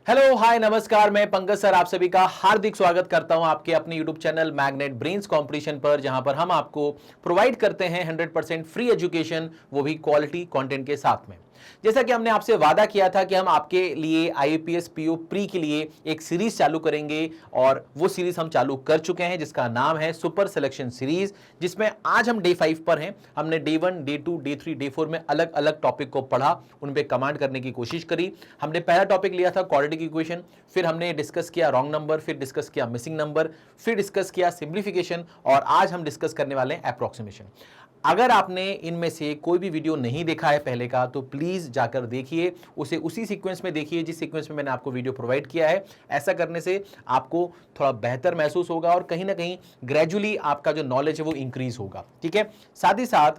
Hello hi नमस्कार, मैं Pankaj sir आप सभी का हार्दिक स्वागत करता हूं आपके अपने YouTube channel magnet brains competition पर, जहां पर हम आपको प्रोवाइड करते हैं 100% फ्री एजुकेशन, वो भी क्वालिटी कंटेंट के साथ में। जैसा कि हमने आपसे वादा किया था कि हम आपके लिए आईपीएस पीओ प्री के लिए एक सीरीज चालू करेंगे और वो सीरीज हम चालू कर चुके हैं जिसका नाम है सुपर सिलेक्शन सीरीज, जिसमें आज हम डे 5 पर हैं। हमने डे 1, डे 2, डे 3, डे 4 में अलग अलग टॉपिक को पढ़ा, उन पे कमांड करने की कोशिश करी। हमने पहला टॉपिक लिया था क्वाड्रेटिक इक्वेशन, फिर हमने डिस्कस किया रॉन्ग नंबर, फिर डिस्कस किया मिसिंग नंबर, फिर डिस्कस किया सिंप्लीफिकेशन और आज हम डिस्कस करने वाले हैं अप्रोक्सीमेशन। अगर आपने इनमें से कोई भी वीडियो नहीं देखा है पहले का तो प्लीज जाकर देखिए, उसे उसी सीक्वेंस में देखिए जिस सीक्वेंस में मैंने आपको वीडियो प्रोवाइड किया है। ऐसा करने से आपको थोड़ा बेहतर महसूस होगा और कहीं ना कहीं ग्रेजुअली आपका जो नॉलेज है वो इंक्रीज होगा। ठीक है, साथ ही साथ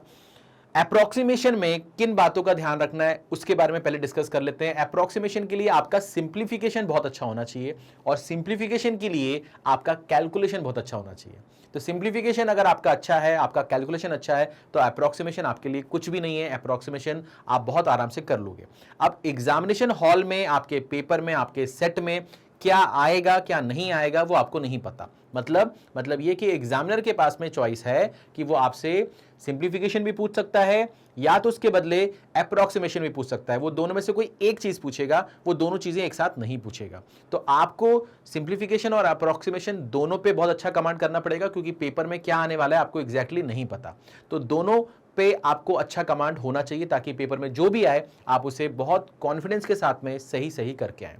अप्रोक्सीमेशन में किन बातों का ध्यान रखना है उसके बारे में पहले डिस्कस कर लेते हैं। अप्रोक्सीमेशन के लिए आपका सिंप्लीफिकेशन बहुत अच्छा होना चाहिए और सिंप्लीफिकेशन के लिए आपका कैलकुलेशन बहुत अच्छा होना चाहिए। तो सिंप्लीफिकेशन अगर आपका अच्छा है, आपका कैलकुलेशन अच्छा है, तो अप्रोक्सीमेशन आपके लिए कुछ भी नहीं है। अप्रोक्सीमेशन आप बहुत आराम से कर लोगे। अब एग्जामिनेशन हॉल में, आपके पेपर में, आपके सेट में क्या आएगा क्या नहीं आएगा वो आपको नहीं पता। मतलब ये कि एग्जामिनर के पास में चॉइस है कि वो आपसे सिंप्लीफिकेशन भी पूछ सकता है या तो उसके बदले अप्रोक्सीमेशन भी पूछ सकता है। वो दोनों में से कोई एक चीज पूछेगा, वो दोनों चीजें एक साथ नहीं पूछेगा। तो आपको सिंप्लीफिकेशन और अप्रोक्सीमेशन दोनों पे बहुत अच्छा कमांड करना पड़ेगा, क्योंकि पेपर में क्या आने वाला है आपको एग्जैक्टली नहीं पता। तो दोनों पे आपको अच्छा कमांड होना चाहिए ताकि पेपर में जो भी आए आप उसे बहुत कॉन्फिडेंस के साथ में सही सही करके आए।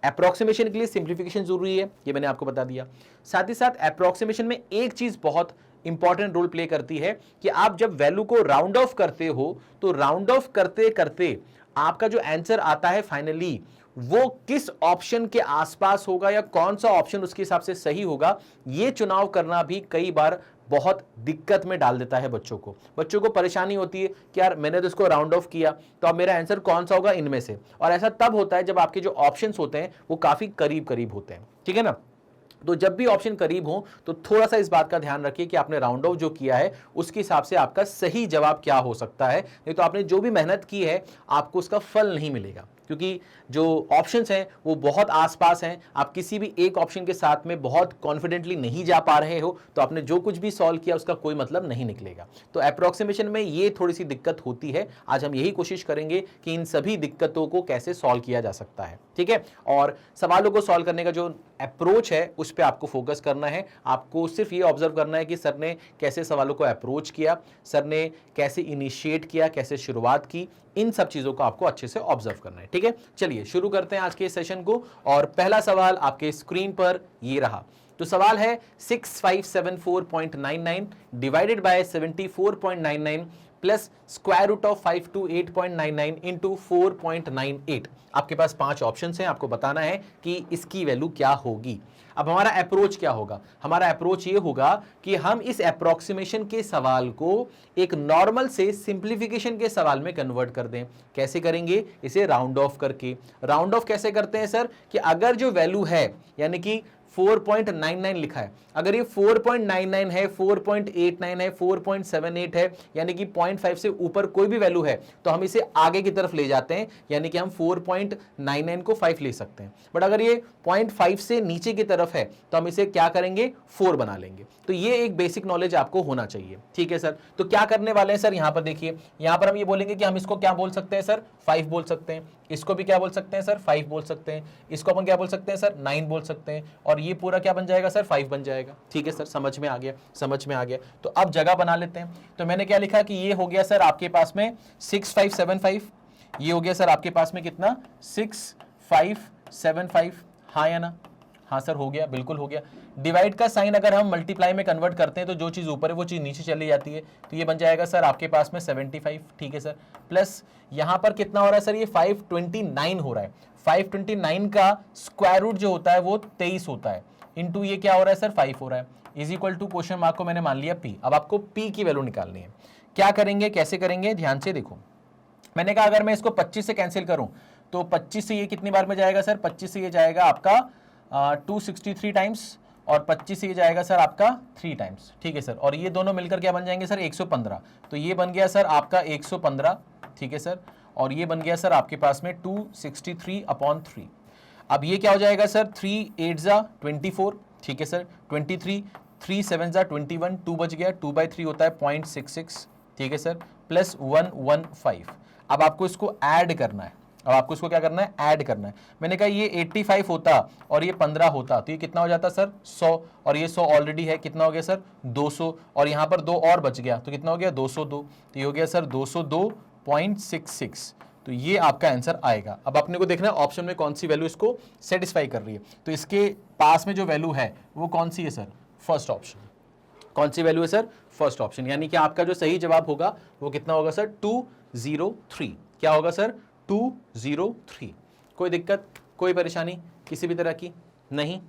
अप्रोक्सीमेशन के लिए सिंप्लीफिकेशन जरूरी है, ये मैंने आपको बता दिया। साथ ही साथ अप्रोक्सीमेशन में एक चीज बहुत इंपॉर्टेंट रोल प्ले करती है कि आप जब वैल्यू को राउंड ऑफ करते हो तो राउंड ऑफ करते करते आपका जो आंसर आता है फाइनली वो किस ऑप्शन के आसपास होगा या कौन सा ऑप्शन उसके हिसाब से सही होगा, ये चुनाव करना भी कई बार बहुत दिक्कत में डाल देता है बच्चों को परेशानी होती है कि यार मैंने तो इसको राउंड ऑफ किया तो अब मेरा आंसर कौन सा होगा इनमें से। और ऐसा तब होता है जब आपके जो ऑप्शंस होते हैं वो काफी करीब करीब होते हैं। ठीक है ना, तो जब भी ऑप्शन करीब हो तो थोड़ा सा इस बात का ध्यान रखिए कि आपने राउंड ऑफ जो किया है उसके हिसाब से आपका सही जवाब क्या हो सकता है। नहीं तो आपने जो भी मेहनत की है आपको उसका फल नहीं मिलेगा, क्योंकि जो ऑप्शंस हैं वो बहुत आसपास हैं। आप किसी भी एक ऑप्शन के साथ में बहुत कॉन्फिडेंटली नहीं जा पा रहे हो तो आपने जो कुछ भी सॉल्व किया उसका कोई मतलब नहीं निकलेगा। तो अप्रोक्सीमेशन में ये थोड़ी सी दिक्कत होती है। आज हम यही कोशिश करेंगे कि इन सभी दिक्कतों को कैसे सॉल्व किया जा सकता है। ठीक है, और सवालों को सॉल्व करने का जो अप्रोच है उस पर आपको फोकस करना है। आपको सिर्फ ये ऑब्जर्व करना है कि सर ने कैसे सवालों को अप्रोच किया, सर ने कैसे इनिशिएट किया, कैसे शुरुआत की, इन सब चीजों को आपको अच्छे से ऑब्जर्व करना है। ठीक है, चलिए शुरू करते हैं आज के सेशन को। और पहला सवाल आपके स्क्रीन पर ये रहा। तो सवाल है 6574.99 divided by 74.99 plus square root of 528.99 into 4.98। आपके पास 5 ऑप्शन हैं, आपको बताना है कि इसकी वैल्यू क्या होगी। अब हमारा अप्रोच क्या होगा? हमारा अप्रोच ये होगा कि हम इस अप्रोक्सीमेशन के सवाल को एक नॉर्मल से सिंप्लीफिकेशन के सवाल में कन्वर्ट कर दें। कैसे करेंगे? इसे राउंड ऑफ करके। राउंड ऑफ कैसे करते हैं सर? कि अगर जो वैल्यू है यानी कि 4.99 लिखा है, अगर ये 4.99 है, 4.89 है, 4.78 है, यानी कि 0.5 से ऊपर कोई भी वैल्यू है तो हम इसे आगे की तरफ ले जाते हैं, यानी कि हम 4.99 को 5 ले सकते हैं। बट अगर ये 0.5 से नीचे की तरफ है तो हम इसे क्या करेंगे? 4 बना लेंगे। तो ये एक बेसिक नॉलेज आपको होना चाहिए। ठीक है सर, तो क्या करने वाले हैं सर? यहां पर देखिए, यहां पर हम ये बोलेंगे कि हम इसको क्या बोल सकते हैं सर? 5 बोल सकते हैं। इसको भी क्या बोल सकते हैं सर? 5 बोल सकते हैं। इसको अपन क्या बोल सकते हैं सर? 9 बोल सकते हैं। और ये पूरा क्या बन जाएगा सर? 5 बन जाएगा। ठीक है सर, समझ में आ गया, समझ में आ गया। तो अब जगह बना लेते हैं। तो मैंने क्या लिखा कि ये हो गया सर आपके पास में 6575, ये हो गया सर आपके पास में कितना? 6575। हाँ या ना? हाँ सर, हो गया, बिल्कुल हो गया। डिवाइड का साइन अगर हम मल्टीप्लाई में कन्वर्ट करते हैं तो जो चीज ऊपर है वो चीज नीचे चली जाती है। तो ये बन जाएगा सर आपके पास में 75। ठीक है सर, प्लस यहां पर कितना हो रहा है सर? ये 529 हो रहा है। 529 का स्क्वायर रूट जो होता है वो 23 होता है, इंटू ये क्या हो रहा है सर? 5 हो रहा है, is equal to question mark को मैंने मान लिया P। अब आपको P की वैल्यू निकालनी है। क्या करेंगे, कैसे करेंगे? ध्यान से देखो, मैंने कहा अगर मैं इसको 25 से कैंसिल करूं तो 25 से ये कितनी बार में जाएगा सर? 25 से ये जाएगा आपका 263 टाइम्स, और 25 से ये जाएगा सर आपका 3 टाइम्स। ठीक है सर, और ये दोनों मिलकर क्या बन जाएंगे सर? 115। तो ये बन गया सर आपका 115। ठीक है सर, और ये बन गया सर आपके पास में 263/3। अब ये क्या हो जाएगा सर, 3 8 जा 24, ठीक है सर, 23, 3 7 जा 21, 2 बच गया, 2/3 होता है 0.66, ठीक है सर, प्लस 115। अब आपको इसको ऐड करना है, अब आपको इसको क्या करना है, ऐड करना है। मैंने कहा ये 85 होता और ये 15 होता तो ये कितना हो जाता सर, 100, और ये 100 ऑलरेडी है, कितना हो गया सर 200, और यहाँ पर 2 और बच गया तो कितना हो गया 202, तो ये हो गया सर 202.66। तो ये आपका आंसर आएगा। अब अपने को देखना है ऑप्शन में कौन सी वैल्यू इसको सेटिस्फाई कर रही है, तो इसके पास में जो वैल्यू है वो कौन सी है सर, फर्स्ट ऑप्शन। कौन सी वैल्यू है सर, फर्स्ट ऑप्शन, यानी कि आपका जो सही जवाब होगा वो कितना होगा सर, 203। क्या होगा सर, 203। कोई दिक्कत, कोई परेशानी किसी भी तरह की नहीं,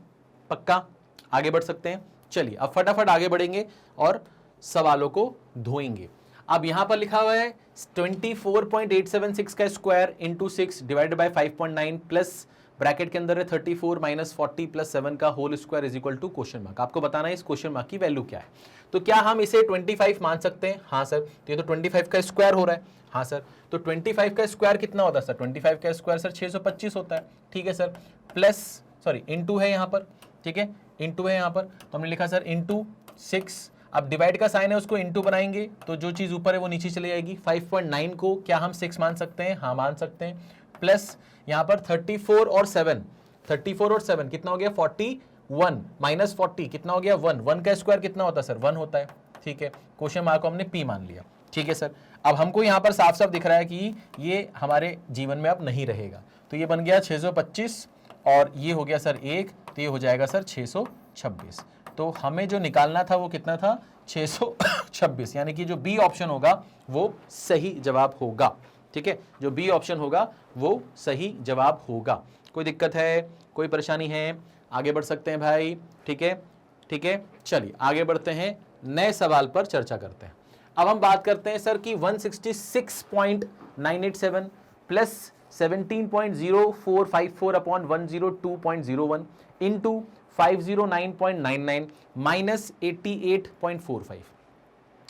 पक्का आगे बढ़ सकते हैं। चलिए अब फटाफट आगे बढ़ेंगे और सवालों को धोएंगे। अब यहां पर लिखा हुआ है 24.876 का square into 6 divided by 5.9 plus bracket के अंदर है 34 माइनस 40 प्लस 7 का whole square is equal to question mark. आपको बताना है इस क्वेश्चन मार्क की वैल्यू क्या है। तो क्या हम इसे 25 मान सकते हैं? हाँ सर, तो ये तो 25 का स्क्वायर हो रहा है। हाँ सर, तो 25 का स्क्वायर कितना होता है सर, 25 का स्क्वायर सर 625 होता है, ठीक है सर, प्लस सॉरी इंटू है यहाँ पर, ठीक है, इंटू है यहाँ पर, तो हमने लिखा सर इंटू 6। अब डिवाइड का साइन है उसको इंटू बनाएंगे तो जो चीज ऊपर है वो नीचे चली जाएगी। 5.9 को क्या हम 6 मान सकते हैं? हाँ मान सकते हैं, प्लस यहाँ पर 34 और 7, 34 और 7 कितना हो गया 41 माइनस 40 कितना हो गया 1, 1 का स्क्वायर कितना होता है सर 1 होता है, ठीक है, क्वेश्चन मार्क को हमने पी मान लिया, ठीक है सर। अब हमको यहाँ पर साफ साफ दिख रहा है कि ये हमारे जीवन में अब नहीं रहेगा, तो ये बन गया 625 और ये हो गया सर 1, तो ये हो जाएगा सर 626। तो हमें जो निकालना था वो कितना था 626, यानी कि जो बी ऑप्शन होगा वो सही जवाब होगा, ठीक है, जो बी ऑप्शन होगा वो सही जवाब होगा। कोई दिक्कत है, कोई परेशानी है? आगे बढ़ सकते हैं भाई, ठीक है, ठीक है। चलिए आगे बढ़ते हैं, नए सवाल पर चर्चा करते हैं। अब हम बात करते हैं सर कि 166.987 प्लस 17.0454 अपॉन 102.01 इंटू 509.99 माइनस 88.45।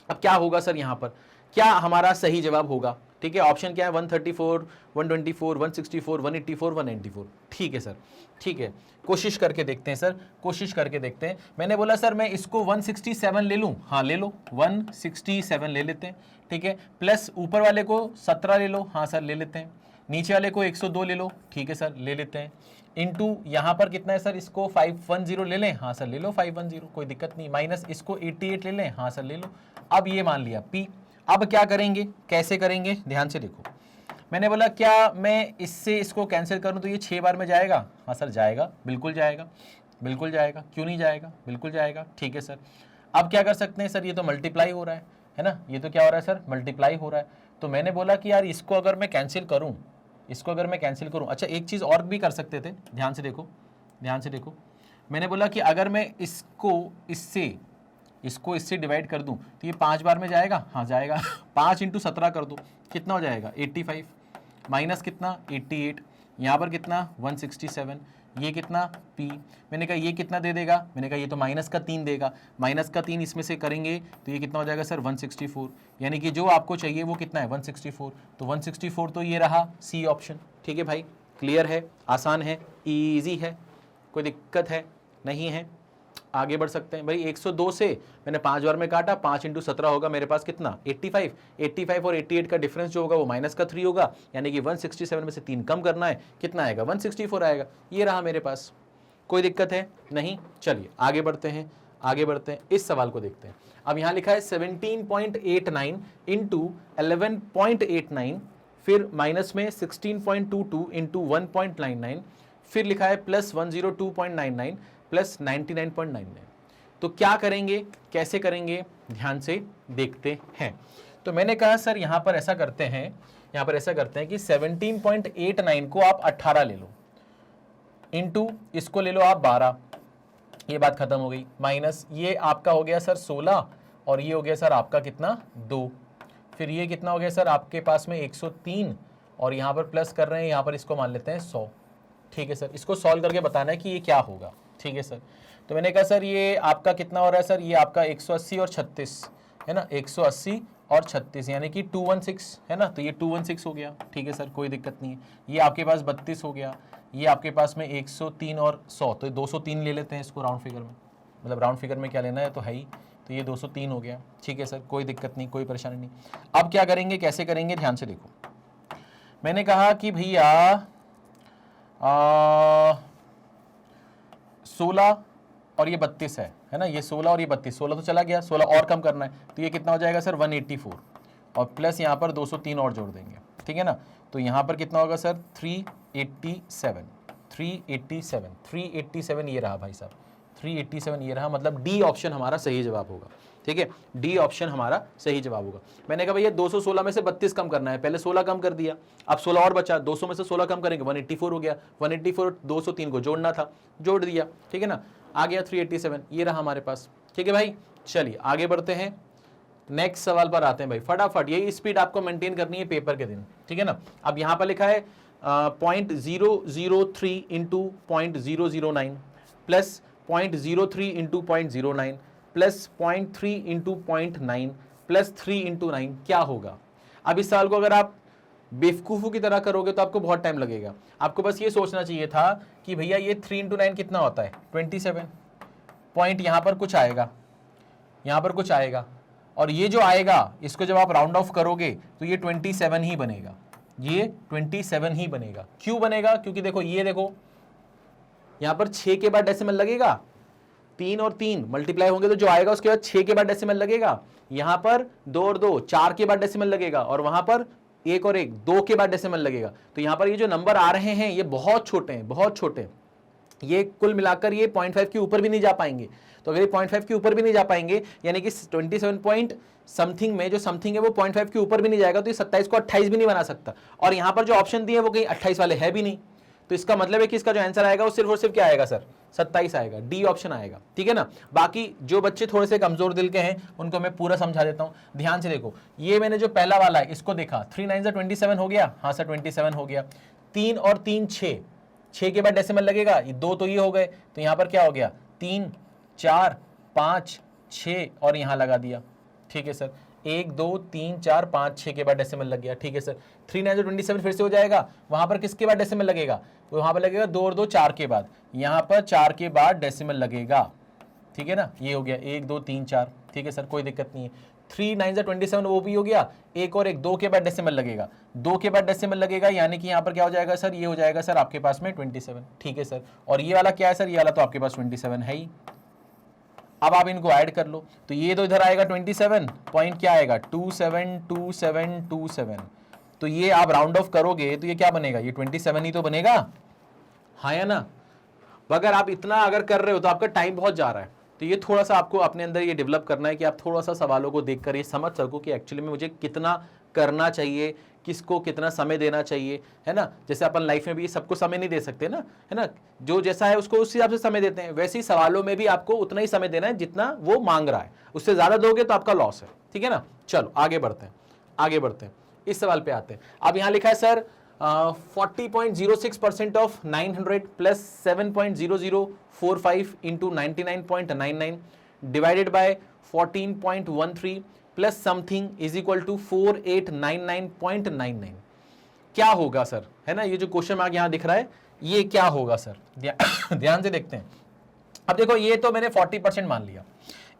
अब क्या होगा सर यहाँ पर, क्या हमारा सही जवाब होगा? ठीक है, ऑप्शन क्या है 134, 124, 164, 184, 194। ठीक है सर, ठीक है, कोशिश करके देखते हैं सर, कोशिश करके देखते हैं। मैंने बोला सर मैं इसको 167 ले लूं, हाँ ले लो, 167 ले लेते हैं, ठीक है, प्लस ऊपर वाले को 17 ले लो, हाँ सर ले लेते हैं, नीचे वाले को 102 ले लो, ठीक है सर ले लेते हैं, इंटू यहाँ पर कितना है सर, इसको 510 ले लें, हाँ सर ले लो 510, कोई दिक्कत नहीं, माइनस इसको 88 ले लें, हाँ सर ले लो। अब ये मान लिया पी। अब क्या करेंगे, कैसे करेंगे, ध्यान से देखो। मैंने बोला क्या मैं इससे इसको कैंसिल करूं तो ये 6 बार में जाएगा? हाँ सर जाएगा, बिल्कुल जाएगा, बिल्कुल जाएगा, क्यों नहीं जाएगा, बिल्कुल जाएगा, ठीक है सर। अब क्या कर सकते हैं सर, ये तो मल्टीप्लाई हो रहा है ना, ये तो क्या हो रहा है सर, मल्टीप्लाई हो रहा है। तो मैंने बोला कि यार इसको अगर मैं कैंसिल करूँ, इसको अगर मैं कैंसिल करूँ, अच्छा एक चीज़ और भी कर सकते थे, ध्यान से देखो, ध्यान से देखो। मैंने बोला कि अगर मैं इसको इससे डिवाइड कर दूं तो ये 5 बार में जाएगा, हाँ जाएगा। 5 इंटू 17 कर दो, कितना हो जाएगा 85, माइनस कितना 88, यहाँ पर कितना 167, ये कितना P। मैंने कहा ये कितना दे देगा, मैंने कहा ये तो माइनस का 3 देगा, माइनस का 3 इसमें से करेंगे तो ये कितना हो जाएगा सर 164, यानी कि जो आपको चाहिए वो कितना है 164, तो 164 तो ये रहा सी ऑप्शन। ठीक है भाई, क्लियर है, आसान है, ईजी है, कोई दिक्कत है नहीं है? आगे बढ़ सकते हैं भाई। 102 से मैंने 5 बार में काटा, 5 इंटू 17 होगा मेरे पास कितना 85, 85 और 88 का डिफरेंस जो होगा वो माइनस का 3 होगा, यानी कि 167 में से 3 कम करना है, कितना आएगा 164 आएगा, ये रहा मेरे पास। कोई दिक्कत है नहीं? चलिए आगे बढ़ते हैं, आगे बढ़ते हैं, इस सवाल को देखते हैं। अब यहाँ लिखा है 17.89 इंटू 11.89, फिर माइनस में 16.22 इंटू 1.99, फिर लिखा है प्लस 102.99 प्लस 99.99। तो क्या करेंगे, कैसे करेंगे, ध्यान से देखते हैं। तो मैंने कहा सर यहाँ पर ऐसा करते हैं, यहाँ पर ऐसा करते हैं कि 17.89 को आप 18 ले लो, इंटू इसको ले लो आप 12, ये बात खत्म हो गई, माइनस ये आपका हो गया सर 16 और ये हो गया सर आपका कितना 2, फिर ये कितना हो गया सर आपके पास में 103 और यहाँ पर प्लस कर रहे हैं, यहाँ पर इसको मान लेते हैं 100। ठीक है सर, इसको सॉल्व करके बताना है कि ये क्या होगा। ठीक है सर, तो मैंने कहा सर ये आपका कितना हो रहा है सर, ये आपका 180 और 36 है ना, 180 और 36 यानी कि 216 है ना, तो ये 216 हो गया। ठीक है सर, कोई दिक्कत नहीं है। ये आपके पास 32 हो गया, ये आपके पास में 103 और 100, तो 203 ले लेते हैं इसको राउंड फिगर में, मतलब राउंड फिगर में क्या लेना है तो है ही, तो ये 203 हो गया। ठीक है सर, कोई दिक्कत नहीं, कोई परेशानी नहीं। अब क्या करेंगे, कैसे करेंगे, ध्यान से देखो। मैंने कहा कि भैया 16 और ये 32 है ना, ये 16 और ये 32, 16 तो चला गया, 16 और कम करना है, तो ये कितना हो जाएगा सर 184, और प्लस यहाँ पर 203 और जोड़ देंगे। ठीक है ना, तो यहाँ पर कितना होगा सर 387, 387 ये रहा भाई साहब, 387 ये रहा, मतलब डी ऑप्शन हमारा सही जवाब होगा। ठीक है, डी ऑप्शन हमारा सही जवाब होगा। मैंने कहा भैया 216 में से 32 कम करना है, पहले 16 कम कर दिया, अब 16 और बचा, 200 में से 16 कम करेंगे 184 हो गया, 184 203 को जोड़ना था, जोड़ दिया। ठीक है ना, आ गया 387, ये रहा हमारे पास। ठीक है भाई, चलिए आगे बढ़ते हैं, नेक्स्ट सवाल पर आते हैं भाई, फटाफट। यही स्पीड आपको मेंटेन करनी है पेपर के दिन। ठीक है ना, अब यहां पर लिखा है 0.003 into 0.009 plus 0.03 into 0.09 plus 0.3 into 0.9 plus 3 into 9 क्या होगा। अब इस सवाल को अगर आप बेवकूफ़ों की तरह करोगे तो आपको बहुत टाइम लगेगा। आपको बस ये सोचना चाहिए था कि भैया ये 3 इंटू 9 कितना होता है 27, पॉइंट यहाँ पर कुछ आएगा, यहाँ पर कुछ आएगा, और ये जो आएगा इसको जब आप राउंड ऑफ करोगे तो ये 27 ही बनेगा, ये 27 ही बनेगा। क्यों बनेगा, क्योंकि देखो ये देखो यहाँ पर 6 के बाद डेसिमल लगेगा, 3 और 3 मल्टीप्लाई होंगे तो जो आएगा उसके बाद 6 के बाद डेसिमल लगेगा, यहाँ पर 2 और 2 4 के बाद डेसिमल लगेगा, और वहां पर 1 और 1 2 के बाद डेसिमल लगेगा। तो यहाँ पर ये जो नंबर आ रहे हैं ये बहुत छोटे हैं, बहुत छोटे, ये कुल मिलाकर ये 0.5 के ऊपर भी नहीं जा पाएंगे। तो अगर ये 0.5 के ऊपर भी नहीं जा पाएंगे, यानी कि 27 पॉइंट समथिंग में जो समथिंग है वो 0.5 के ऊपर भी नहीं जाएगा, तो ये 27 को 28 भी नहीं बना सकता। और यहाँ पर जो ऑप्शन दिए वो कहीं 28 वाले है भी नहीं, तो इसका मतलब है कि इसका जो आंसर आएगा वो सिर्फ और सिर्फ क्या आएगा सर 27 आएगा, डी ऑप्शन आएगा। ठीक है ना, बाकी जो बच्चे थोड़े से कमजोर दिल के हैं उनको मैं पूरा समझा देता हूं, ध्यान से देखो। ये मैंने जो पहला वाला है इसको देखा, 3 9 27 हो गया, हाँ सर 27 हो गया, 3 और 3 6 के बाद डेसिमल लगेगा, ये 2 तो ये हो गए, तो यहाँ पर क्या हो गया 3 4 5 6 और यहाँ लगा दिया। ठीक है सर, 1 2 3 4 5 6 के बाद डेसिमल लग गया। ठीक है सर, 3 9 27 फिर से हो जाएगा, वहां पर किसके बाद डेसिमल लगेगा, वहां पर लगेगा 2 और 2 4 के बाद, यहाँ पर 4 के बाद डेसिमल लगेगा। ठीक है ना, ये हो गया 1 2 3 4। ठीक है सर, कोई दिक्कत नहीं है। 3 9 27 वो भी हो गया, 1 और 1 2 के बाद डेसिमल लगेगा, 2 के बाद डेसिमल लगेगा, यानी कि यहाँ पर क्या हो जाएगा सर, ये हो जाएगा सर आपके पास में 27। ठीक है सर, और ये वाला क्या है सर, ये वाला तो आपके पास 27 है ही। अब आप इनको ऐड कर लो, तो ये तो इधर आएगा 27, पॉइंट क्या आएगा 272727, तो ये आप राउंड ऑफ करोगे तो ये क्या बनेगा, ये 27 ही तो बनेगा, हाँ या ना। अगर आप इतना अगर कर रहे हो तो आपका टाइम बहुत जा रहा है, तो ये थोड़ा सा आपको अपने अंदर ये डेवलप करना है कि आप थोड़ा सा सवालों को देखकर ये समझ सको कि एक्चुअली में मुझे कितना करना चाहिए, किसको कितना समय देना चाहिए, है ना। जैसे अपन लाइफ में भी सबको समय नहीं दे सकते ना, है ना, जो जैसा है उसको उस हिसाब से समय देते हैं, वैसे ही सवालों में भी आपको उतना ही समय देना है जितना वो मांग रहा है, उससे ज्यादा दोगे तो आपका लॉस है। ठीक है ना, चलो आगे बढ़ते हैं, आगे बढ़ते हैं, इस सवाल पे आते हैं। अब यहां लिखा है sir 40.06% of 900 plus 7.0045 into 99.99 divided by 14.13 plus something is equal to 4899.99 क्या होगा सर, है ना। ये जो क्वेश्चन मार्क यहां दिख रहा है ये क्या होगा सर, ध्यान से देखते हैं। अब देखो ये तो मैंने 40% मान लिया,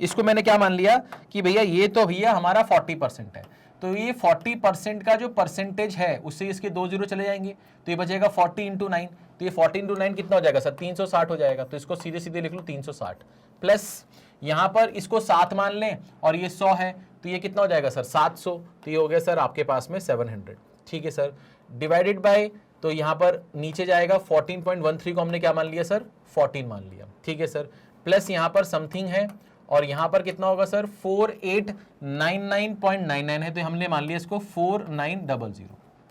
इसको मैंने क्या मान लिया कि भैया ये तो भैया हमारा 40% है, तो ये 40% का जो परसेंटेज है उससे इसके 2 जीरो चले जाएंगे, तो ये बचेगा 40 इंटू 9, तो ये 40 इंटू 9 कितना हो जाएगा सर 360 हो जाएगा, तो इसको सीधे सीधे लिख लो 360 प्लस यहां पर इसको 7 मान लें और ये 100 है, तो ये कितना हो जाएगा सर 700, तो ये हो गया सर आपके पास में 700। ठीक है सर, डिवाइडेड बाय, तो यहां पर नीचे जाएगा 14.13 को हमने क्या मान लिया सर 14 मान लिया। ठीक है सर, प्लस यहां पर समथिंग है और यहां पर कितना होगा सर 4899.99 है, तो हमने मान लिया इसको 4900।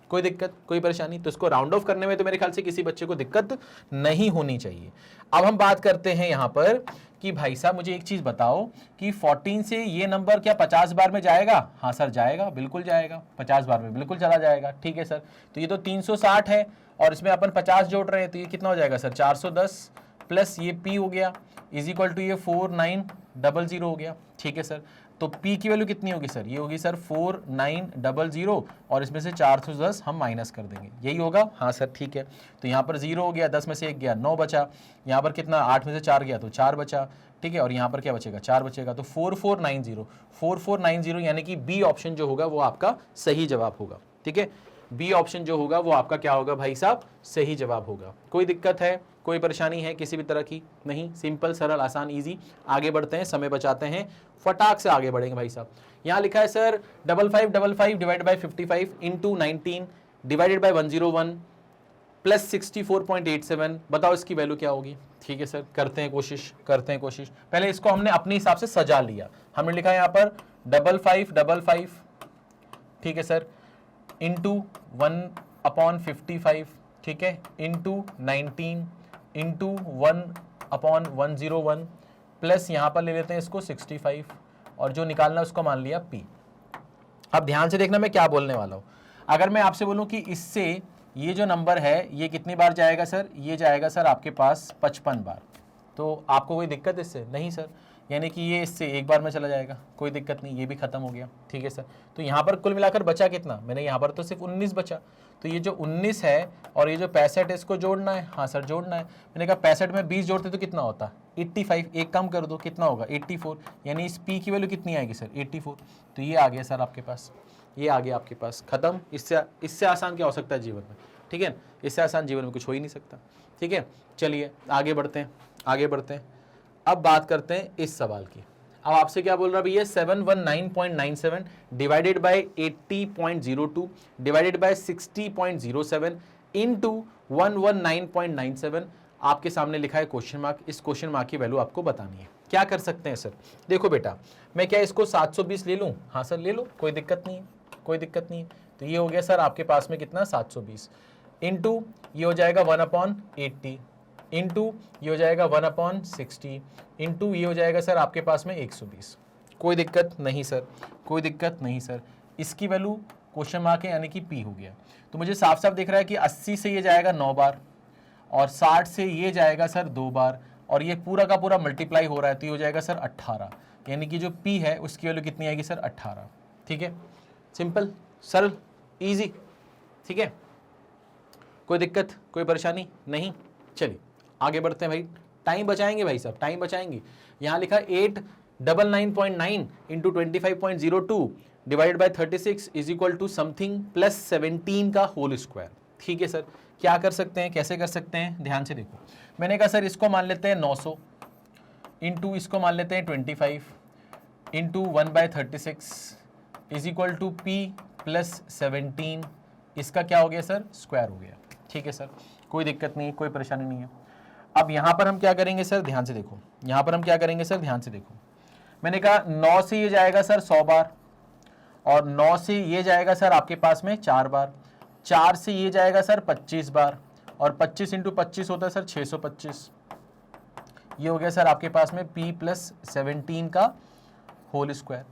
कोई दिक्कत कोई परेशानी, तो इसको राउंड ऑफ करने में तो मेरे ख्याल से किसी बच्चे को दिक्कत नहीं होनी चाहिए। अब हम बात करते हैं यहां पर कि भाई साहब मुझे एक चीज बताओ कि 14 से ये नंबर क्या 50 बार में जाएगा, हाँ सर जाएगा, बिल्कुल जाएगा, 50 बार में बिल्कुल चला जाएगा। ठीक है सर, तो ये तो 360 है और इसमें अपन 50 जोड़ रहे हैं, तो ये कितना हो जाएगा सर 410 प्लस ये p हो गया इज इक्वल टू ये 4900 हो गया। ठीक है सर, तो P की वैल्यू कितनी होगी सर? ये होगी सर 4900 और इसमें से 410 हम माइनस कर देंगे, यही होगा। हाँ सर ठीक है। तो यहाँ पर 0 हो गया, 10 में से 1 गया 9 बचा, यहाँ पर कितना 8 में से 4 गया तो 4 बचा, ठीक है। और यहाँ पर क्या बचेगा? 4 बचेगा। तो 4490 यानी कि बी ऑप्शन जो होगा वो आपका सही जवाब होगा, ठीक है। बी ऑप्शन जो होगा वो आपका क्या होगा भाई साहब? सही जवाब होगा। कोई दिक्कत है, कोई परेशानी है किसी भी तरह की? नहीं, सिंपल सरल आसान इजी। आगे बढ़ते हैं, समय बचाते हैं, फटाक से आगे बढ़ेंगे भाई साहब। यहाँ लिखा है sir 5555 divide by 55 into 19 divided by 101 plus 64.87। बताओ इसकी वैल्यू क्या होगी? ठीक है सर, करते हैं कोशिश, करते हैं कोशिश। पहले इसको हमने अपने हिसाब से सजा लिया। हमने लिखा है यहाँ पर 5555, ठीक है सर, इंटू 1/55, ठीक है, इंटू 19 इंटू 1/101 प्लस यहाँ पर ले लेते हैं इसको 65 और जो निकालना है उसको मान लिया P। अब ध्यान से देखना मैं क्या बोलने वाला हूँ। अगर मैं आपसे बोलूँ कि इससे ये जो नंबर है ये कितनी बार जाएगा सर? ये जाएगा सर आपके पास 55 बार। तो आपको कोई दिक्कत इससे? नहीं सर, यानी कि ये इससे एक बार में चला जाएगा, कोई दिक्कत नहीं, ये भी खत्म हो गया, ठीक है सर। तो यहाँ पर कुल मिलाकर बचा कितना? मैंने यहाँ पर तो सिर्फ 19 बचा। तो ये जो 19 है और ये जो 65 है इसको जोड़ना है। हाँ सर जोड़ना है। मैंने कहा 65 में 20 जोड़ते तो कितना होता? 85। एक कम कर दो, कितना होगा? 84। यानी इस P की वैल्यू कितनी आएगी सर? 84। तो ये आ गया सर आपके पास, ये आ गया आपके पास, खत्म। इससे आसान क्या हो सकता है जीवन में? ठीक है, इससे आसान जीवन में कुछ हो ही नहीं सकता, ठीक है। चलिए आगे बढ़ते हैं, आगे बढ़ते हैं। अब बात करते हैं इस सवाल की। अब आपसे क्या बोल रहा है भैया? 719.97 divided by 80.02 divided by 60.07 into 119.97। आपके सामने लिखा है क्वेश्चन मार्क। इस क्वेश्चन मार्क की वैल्यू आपको बतानी है। क्या कर सकते हैं सर? देखो बेटा, मैं क्या इसको 720 ले लूं? हाँ सर ले लो, कोई दिक्कत नहीं है, कोई दिक्कत नहीं है। तो ये हो गया सर आपके पास में कितना? 720 इंटू ये हो जाएगा 1/80 इंटू ये हो जाएगा 1/60 इंटू ये हो जाएगा सर आपके पास में 120। कोई दिक्कत नहीं सर, कोई दिक्कत नहीं सर। इसकी वैल्यू क्वेश्चन मार्क है यानी कि P हो गया। तो मुझे साफ साफ दिख रहा है कि 80 से ये जाएगा 9 बार और 60 से ये जाएगा सर 2 बार और ये पूरा का पूरा मल्टीप्लाई हो रहा है तो ये हो जाएगा सर 18। यानी कि जो P है उसकी वैल्यू कितनी आएगी सर? 18। ठीक है, सिंपल सरल ईजी, ठीक है। कोई दिक्कत, कोई परेशानी नहीं? चलिए आगे बढ़ते हैं भाई, टाइम बचाएंगे भाई साहब, टाइम बचाएंगे। यहाँ लिखा 899.9 into 25.02 divided by 36 is equal to something plus 17 का होल स्क्वायर। ठीक है सर, क्या कर सकते हैं, कैसे कर सकते हैं? ध्यान से देखो, मैंने कहा सर इसको मान लेते हैं 900 इंटू इसको मान लेते हैं 25 into 1/36 is equal to P plus 17। इसका क्या हो गया सर? स्क्वायर हो गया। ठीक है सर, कोई दिक्कत नहीं, कोई परेशानी नहीं है। अब यहां पर हम क्या करेंगे सर? ध्यान से देखो, यहां पर हम क्या करेंगे सर? ध्यान से देखो, मैंने कहा 9 से ये जाएगा सर 100 बार और 9 से ये जाएगा सर आपके पास में 4 बार, 4 से ये जाएगा सर 25 बार और 25 इंटू 25 होता है सर 625। ये हो गया सर आपके पास में P प्लस 17 का होल स्क्वायर।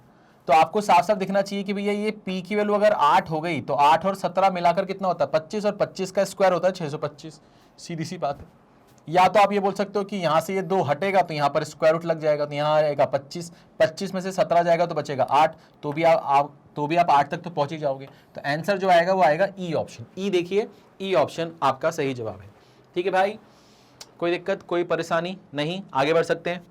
तो आपको साफ साफ दिखना चाहिए कि भैया ये P की वैल्यू अगर 8 हो गई तो 8 और 17 मिलाकर कितना होता है? 25 और 25 का स्क्वायर होता है 625। सीधी सी बात है। या तो आप ये बोल सकते हो कि यहाँ से ये 2 हटेगा तो यहाँ पर स्क्वायर रूट लग जाएगा, तो यहाँ आएगा 25, 25 में से 17 जाएगा तो बचेगा 8, तो भी आप 8 तक तो पहुंच ही जाओगे। तो आंसर जो आएगा वो आएगा ई ऑप्शन। ई देखिए, ई ऑप्शन आपका सही जवाब है। ठीक है भाई, कोई दिक्कत, कोई परेशानी नहीं? आगे बढ़ सकते हैं,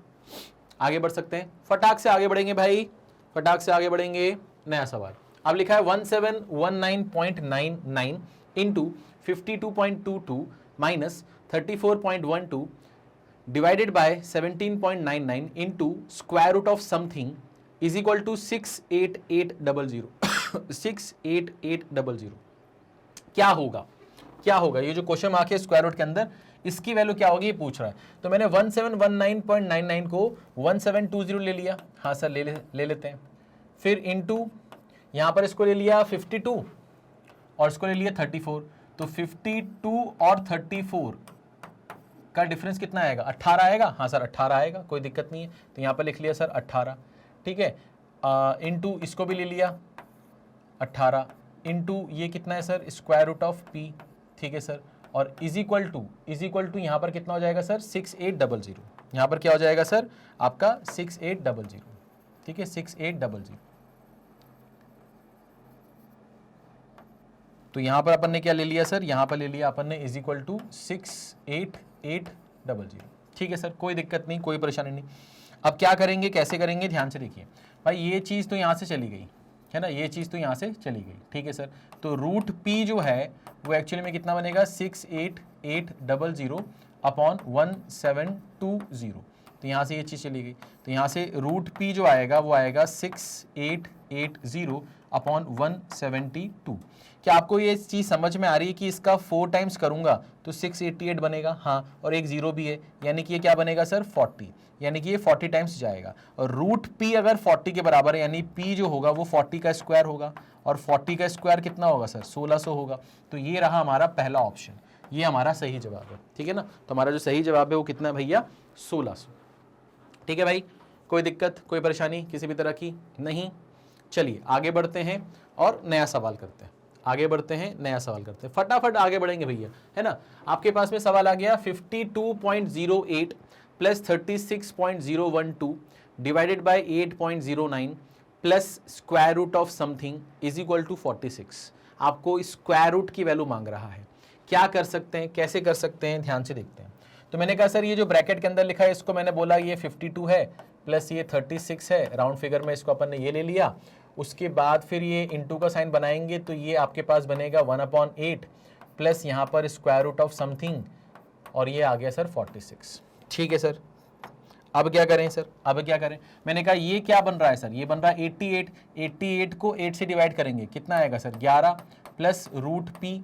आगे बढ़ सकते हैं, फटाक से आगे बढ़ेंगे भाई, फटाक से आगे बढ़ेंगे। नया सवाल अब लिखा है 1719.99 into 52.22 minus 34.12 divided by 17.99 into square root of something is equal to 68800 68800। क्या होगा, क्या होगा? ये जो क्वेश्चन मार्क है स्क्वायर रूट के अंदर, इसकी वैल्यू क्या होगी ये पूछ रहा है। तो मैंने 1719.99 को 1720 ले लिया। हाँ सर ले लेते हैं। फिर इनटू यहाँ पर इसको ले लिया 52 और इसको ले लिया 34। तो 52 और 34 का डिफरेंस कितना आएगा? 18 आएगा। हाँ सर 18 आएगा, कोई दिक्कत नहीं है। तो यहाँ पर लिख लिया सर 18। ठीक है, इनटू इसको भी ले लिया 18 इंटू ये कितना है sir? Square root of P। ठीक है सर, और इज इक्वल टू यहाँ पर कितना हो जाएगा सर? 6800। यहाँ पर क्या हो जाएगा सर आपका? 6800। ठीक है, 6800। तो यहां पर अपन ने क्या ले लिया सर, यहां पर ले लिया अपन ने इज इक्वल टू 68800। ठीक है सर, कोई दिक्कत नहीं, कोई परेशानी नहीं। अब क्या करेंगे, कैसे करेंगे, ध्यान से देखिए भाई, ये चीज़ तो यहाँ से चली गई है ना, ये चीज़ तो यहाँ से चली गई। ठीक है सर, तो रूट पी जो है वो एक्चुअली में कितना बनेगा, 68800 अपॉन 1720। तो यहाँ से ये चीज़ चली गई, तो यहाँ से रूट पी जो आएगा वो आएगा 6880 अपॉन 172। क्या आपको ये चीज़ समझ में आ रही है कि इसका 4 टाइम्स करूंगा तो 688 बनेगा, हाँ, और एक जीरो भी है, यानी कि ये क्या बनेगा सर 40, यानी कि ये 40 टाइम्स जाएगा। और रूट पी अगर 40 के बराबर है, यानी पी जो होगा वो 40 का स्क्वायर होगा, और 40 का स्क्वायर कितना होगा सर, 1600 होगा। तो ये रहा हमारा पहला ऑप्शन, ये हमारा सही जवाब है। ठीक है ना, तो हमारा जो सही जवाब है वो कितना है भैया, 1600। ठीक है भाई, कोई दिक्कत, कोई परेशानी किसी भी तरह की नहीं। चलिए आगे बढ़ते हैं और नया सवाल करते हैं, आगे बढ़ते हैं, नया सवाल करते हैं, फटाफट आगे बढ़ेंगे भैया, है ना। आपके पास में सवाल आ गया 52.08 plus 36.012 divided by 8.09 plus square root of something is equal to 46। आपको स्क्वायर रूट की वैल्यू मांग रहा है, क्या कर सकते हैं, कैसे कर सकते हैं, ध्यान से देखते हैं। तो मैंने कहा सर ये जो ब्रैकेट के अंदर लिखा है इसको मैंने बोला ये 52 है प्लस ये 36 है, राउंड फिगर में इसको अपन ने ये ले लिया। उसके बाद फिर ये इंटू का साइन बनाएंगे तो ये आपके पास बनेगा 1/8 प्लस यहाँ पर स्क्वायर रूट ऑफ समथिंग, और ये आ गया सर 46। ठीक है सर, अब क्या करें सर, अब क्या करें, मैंने कहा ये क्या बन रहा है सर, ये बन रहा है 88, 88 को 8 से डिवाइड करेंगे, कितना आएगा sir 11 plus root P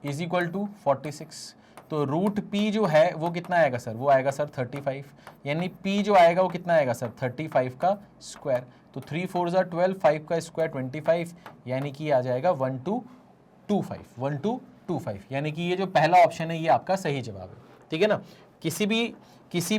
is equal to 46। तो रूट पी जो है वो कितना आएगा सर, वो आएगा सर 35, यानी पी जो आएगा वो कितना आएगा सर 35 का स्क्वायर। तो 3 4 ज़ा 12, 5 का स्क्वायर 25, यानी कि आ जाएगा 1225, यानी कि ये जो पहला ऑप्शन है ये आपका सही जवाब है। ठीक है ना, किसी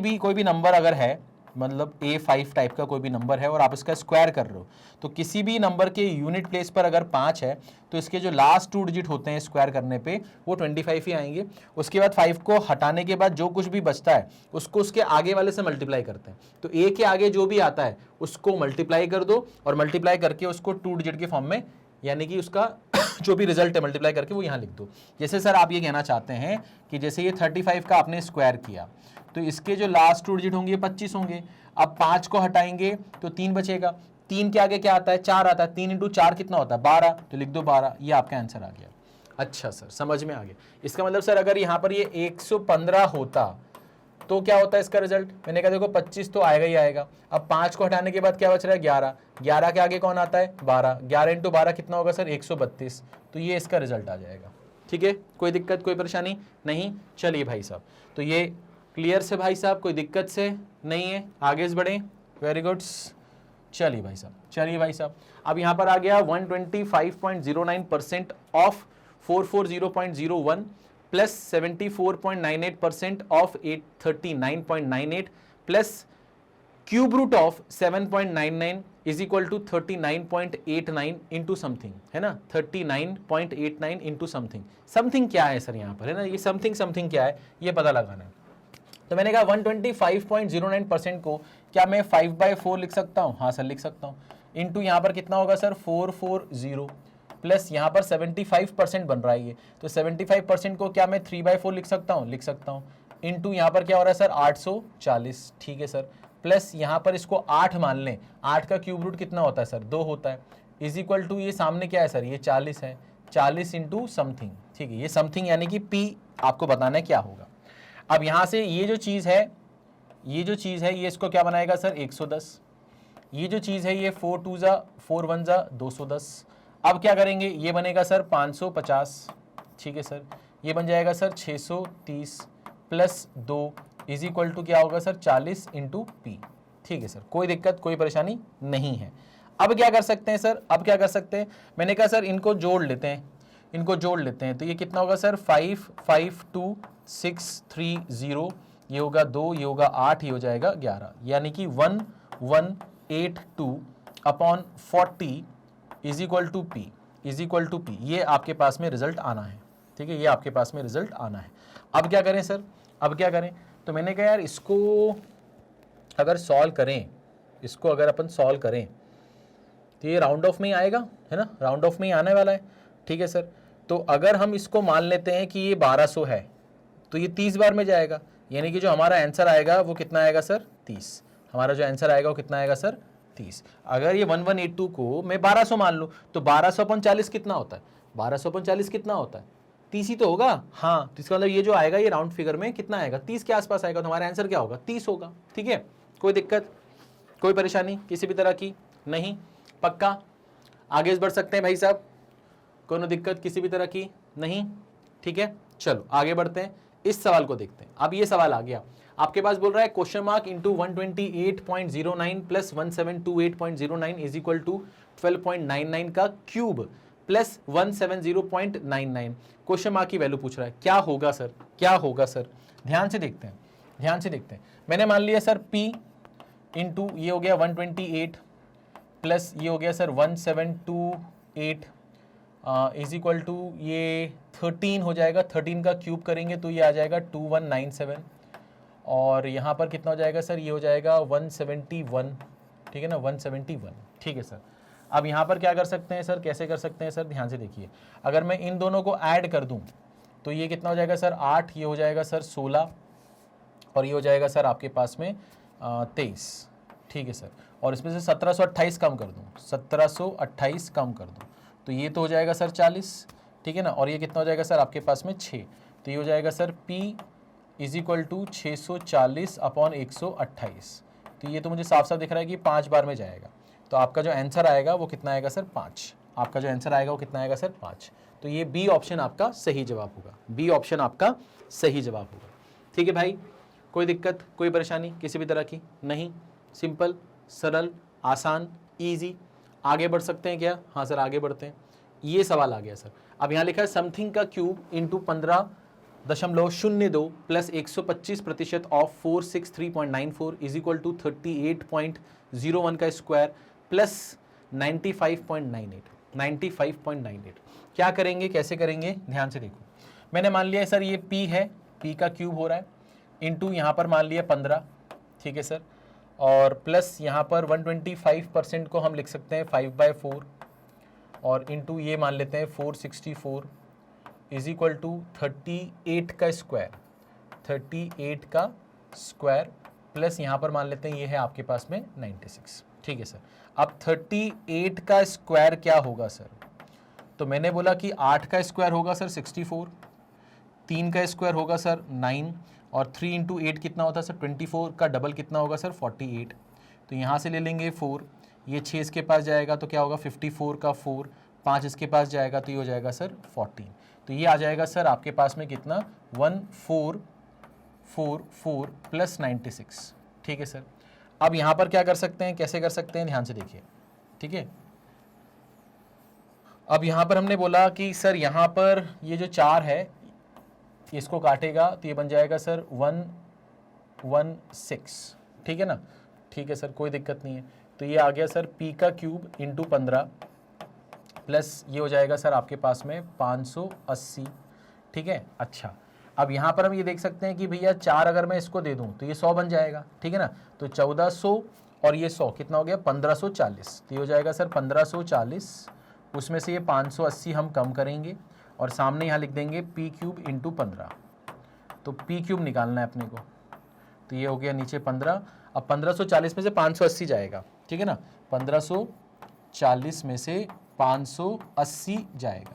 भी कोई भी नंबर अगर है, मतलब A5 टाइप का कोई भी नंबर है और आप इसका स्क्वायर कर रहे हो, तो किसी भी नंबर के यूनिट प्लेस पर अगर 5 है तो इसके जो लास्ट 2 डिजिट होते हैं स्क्वायर करने पे वो 25 ही आएंगे। उसके बाद 5 को हटाने के बाद जो कुछ भी बचता है उसको उसके आगे वाले से मल्टीप्लाई करते हैं। तो A के आगे जो भी आता है उसको मल्टीप्लाई कर दो, और मल्टीप्लाई करके उसको 2 डिजिट के फॉर्म में, यानी कि उसका जो भी रिजल्ट है मल्टीप्लाई करके वो यहाँ लिख दो। जैसे सर आप ये कहना चाहते हैं कि जैसे ये 35 का आपने स्क्वायर किया तो इसके जो लास्ट 2 डिजिट होंगे 25 होंगे। अब 5 को हटाएंगे तो 3 बचेगा, 3 के आगे क्या आता है, 4 आता है, 3 इंटू 4 कितना होता है 12, तो लिख दो 12, ये आपका आंसर आ गया। अच्छा सर, समझ में आ गया। इसका मतलब सर अगर यहाँ पर ये 115 होता तो क्या होता है इसका रिजल्ट, मैंने कहा देखो 25 तो आएगा ही आएगा। अब 5 को हटाने के बाद क्या बच रहा है 11, 11 के आगे कौन आता है 12, 11 इंटू 12 कितना होगा सर 132, तो ये इसका रिजल्ट आ जाएगा। ठीक है, कोई दिक्कत, कोई परेशानी नहीं। चलिए भाई साहब, तो ये क्लियर से भाई साहब, कोई दिक्कत से नहीं है, आगे बढ़ें। वेरी गुड, चलिए भाई साहब, चलिए भाई साहब, अब यहाँ पर आ गया 125.09% of 440.01 plus 74.98% of 839.98 plus cube root of 7.99 is equal to 39.89 into something, है ना, 39.89 इंटू समथिंग। समथिंग क्या है सर यहाँ पर, है ना, ये समथिंग क्या है ये पता लगाना है। तो मैंने कहा 125.09% को क्या मैं 5/4 लिख सकता हूँ, हाँ सर लिख सकता हूँ, इंटू यहाँ पर कितना होगा सर 440 प्लस यहाँ पर 75% बन रहा है ये, तो 75% को क्या मैं 3/4 लिख सकता हूँ, लिख सकता हूँ, इंटू यहाँ पर क्या हो रहा है सर 840। ठीक है सर, प्लस यहाँ पर इसको 8 मान लें, 8 का क्यूब रूट कितना होता है सर 2 होता है, इज इक्वल टू ये सामने क्या है सर ये 40 है, 40 इंटू समथिंग। ठीक है, ये समथिंग यानी कि P आपको बताना है क्या होगा। अब यहाँ से ये जो चीज़ है ये इसको क्या बनाएगा सर 110, ये जो चीज़ है ये 4 2 ज़ा 4 1 ज़ा 210। अब क्या करेंगे, ये बनेगा सर 550। ठीक है सर, ये बन जाएगा sir 630 plus 2 is equal to क्या होगा सर 40 इंटू पी। ठीक है सर, कोई दिक्कत, कोई परेशानी नहीं है। अब क्या कर सकते हैं सर, अब क्या कर सकते हैं, मैंने कहा सर इनको जोड़ लेते हैं, इनको जोड़ लेते हैं, तो ये कितना होगा सर 552,630, ये होगा 2, ये होगा 8, ये हो जाएगा 11, यानी कि 1182 upon 40 is equal to P, is equal to पी। ये आपके पास में रिजल्ट आना है। ठीक है, ये आपके पास में रिजल्ट आना है। अब क्या करें सर, अब क्या करें, तो मैंने कहा यार इसको अगर सॉल्व करें इसको अगर अपन सॉल्व करें तो ये राउंड ऑफ में ही आएगा, है ना, राउंड ऑफ में ही आने वाला है, ठीक है सर। तो अगर हम इसको मान लेते हैं कि ये 1200 है तो ये 30 बार में जाएगा, यानी कि जो हमारा आंसर आएगा वो कितना आएगा सर, 30। हमारा जो आंसर आएगा वो कितना आएगा सर, 30। अगर ये 1182 को मैं 1200 मान लूँ तो 1240 कितना होता है, 1240 कितना होता है, 30 ही तो होगा। हाँ, तो इसका मतलब ये जो आएगा ये राउंड फिगर में कितना आएगा, 30 के आसपास आएगा, तो हमारा आंसर क्या होगा, 30 होगा। ठीक है, कोई दिक्कत, कोई परेशानी किसी भी तरह की नहीं, पक्का आगे बढ़ सकते हैं भाई साहब, कोनो दिक्कत किसी भी तरह की नहीं। ठीक है, चलो आगे बढ़ते हैं, इस सवाल को देखते हैं। अब ये सवाल आ गया आपके पास, बोल रहा है question mark into 128.09 plus 1728.09 is equal to 12.99 का क्यूब प्लस 170.99। क्वेश्चन मार्क की वैल्यू पूछ रहा है, क्या होगा सर, क्या होगा सर, ध्यान से देखते हैं, ध्यान से देखते हैं। मैंने मान लिया सर P इंटू ये हो गया 128 प्लस ये हो गया सर 1728 इज इक्वल टू ये 13 हो जाएगा, 13 का क्यूब करेंगे तो ये आ जाएगा 2197, और यहाँ पर कितना हो जाएगा सर, ये हो जाएगा 171, ठीक है ना, 171। ठीक है सर, अब यहाँ पर क्या कर सकते हैं सर, कैसे कर सकते हैं सर, ध्यान से देखिए। अगर मैं इन दोनों को ऐड कर दूँ तो ये कितना हो जाएगा सर 8, ये हो जाएगा सर 16, और ये हो जाएगा सर आपके पास में 23। ठीक है सर, और इसमें से 1728 कम कर दूँ, 1728 कम कर दूँ तो ये तो हो जाएगा सर 40, ठीक है ना, और ये कितना हो जाएगा सर आपके पास में 6, तो ये हो जाएगा sir P is equal to 640 upon 128। तो ये तो मुझे साफ साफ दिख रहा है कि 5 बार में जाएगा, तो आपका जो आंसर आएगा वो कितना आएगा सर 5। आपका जो आंसर आएगा वो कितना आएगा सर 5। तो ये बी ऑप्शन आपका सही जवाब होगा, बी ऑप्शन आपका सही जवाब होगा। ठीक है भाई, कोई दिक्कत कोई परेशानी किसी भी तरह की नहीं, सिंपल सरल आसान ईजी। आगे बढ़ सकते हैं क्या, हाँ सर आगे बढ़ते हैं। ये सवाल आ गया सर, अब यहाँ लिखा है समथिंग का cube into 15.02 plus 125% of 463.94 is equal to 38.01 का स्क्वायर प्लस 95.98। क्या करेंगे, कैसे करेंगे, ध्यान से देखो। मैंने मान लिया सर ये P है, P का क्यूब हो रहा है, इंटू यहाँ पर मान लिया 15, ठीक है सर, और प्लस यहाँ पर 125% को हम लिख सकते हैं 5/4, और इंटू ये मान लेते हैं 464 इज इक्वल टू 38 का स्क्वायर, 38 का स्क्वायर प्लस यहाँ पर मान लेते हैं ये है आपके पास में 96। ठीक है सर, अब 38 का स्क्वायर क्या होगा सर, तो मैंने बोला कि 8 का स्क्वायर होगा सर 64, 3 का स्क्वायर होगा सर 9, और 3 इंटू 8 कितना होता है सर 24 का डबल कितना होगा सर 48। तो यहाँ से ले लेंगे 4, ये 6 इसके पास जाएगा तो क्या होगा 54 का 4, 5 इसके पास जाएगा तो ये हो जाएगा सर 14। तो ये आ जाएगा सर आपके पास में कितना 1444 प्लस 96। ठीक है सर, अब यहाँ पर क्या कर सकते हैं, कैसे कर सकते हैं, ध्यान से देखिए। ठीक है, अब यहाँ पर हमने बोला कि सर यहाँ पर ये जो 4 है इसको काटेगा तो ये बन जाएगा सर 116। ठीक है ना, ठीक है सर कोई दिक्कत नहीं है। तो ये आ गया सर P का क्यूब इंटू 15 प्लस ये हो जाएगा सर आपके पास में 580। ठीक है, अच्छा अब यहाँ पर हम ये देख सकते हैं कि भैया 4 अगर मैं इसको दे दूँ तो ये 100 बन जाएगा। ठीक है ना, तो 1400 और ये 100 कितना हो गया 1540, तो ये हो जाएगा सर 1540, उसमें से ये 580 हम कम करेंगे और सामने यहाँ लिख देंगे P क्यूब इंटू 15। तो P क्यूब निकालना है अपने को, तो ये हो गया नीचे 15। अब 1540 में से 580 जाएगा, ठीक है ना, 1540 में से 580 जाएगा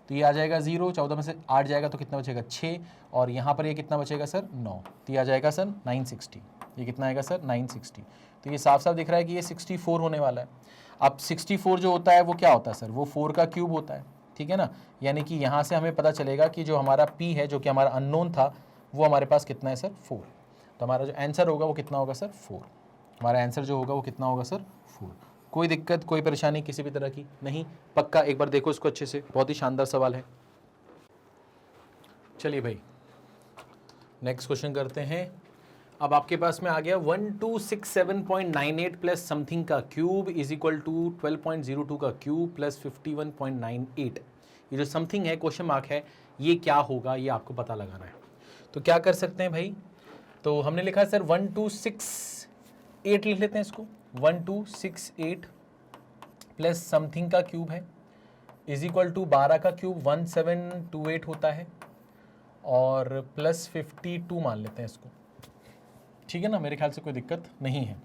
तो ये आ जाएगा 0, 14 में से 8 जाएगा तो कितना बचेगा 6, और यहाँ पर ये कितना बचेगा सर 9, तो ये आ जाएगा सर 960। ये कितना आएगा सर 960। तो ये साफ साफ दिख रहा है कि ये 64 होने वाला है। अब 64 जो होता है वो क्या होता है सर, वो 4 का क्यूब होता है। ठीक है ना, यानी कि यहाँ से हमें पता चलेगा कि जो हमारा P है जो कि हमारा अननोन था वो हमारे पास कितना है सर 4। तो हमारा जो आंसर होगा वो कितना होगा सर 4। हमारा आंसर जो होगा वो कितना होगा सर 4। कोई दिक्कत कोई परेशानी किसी भी तरह की नहीं, पक्का एक बार देखो इसको अच्छे से, बहुत ही शानदार सवाल है। चलिए भाई नेक्स्ट क्वेश्चन करते हैं। अब आपके पास में आ गया 1267.98 प्लस समथिंग का क्यूब इज इक्वल टू 12.02 का क्यूब प्लस 51.98। ये जो समथिंग है क्वेश्चन मार्क है, ये क्या होगा ये आपको पता लगाना है। तो क्या कर सकते हैं भाई, तो हमने लिखा है सर 8 लिख लेते हैं इसको, 1268 प्लस समथिंग का क्यूब है इज इक्वल टू 12 का क्यूब 1728 होता है और प्लस 52 मान लेते हैं इसको, ठीक है ना, मेरे ख्याल से कोई दिक्कत नहीं है।